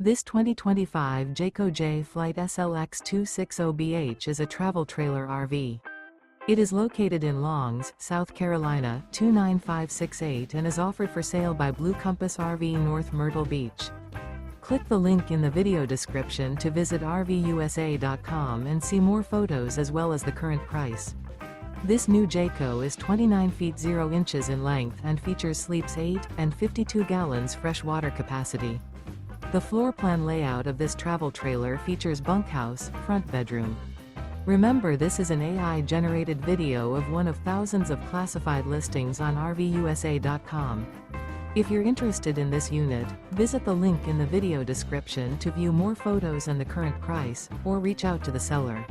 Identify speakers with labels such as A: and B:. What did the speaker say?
A: This 2025 Jayco Jay Flight SLX 260BH is a travel trailer RV. It is located in Longs, South Carolina 29568 and is offered for sale by Blue Compass RV North Myrtle Beach. Click the link in the video description to visit RVUSA.com and see more photos as well as the current price. This new Jayco is 29 feet 0 inches in length and features sleeps 8 and 52 gallons fresh water capacity. The floor plan layout of this travel trailer features bunkhouse, front bedroom. Remember, this is an AI-generated video of one of thousands of classified listings on RVUSA.com. If you're interested in this unit, visit the link in the video description to view more photos and the current price, or reach out to the seller.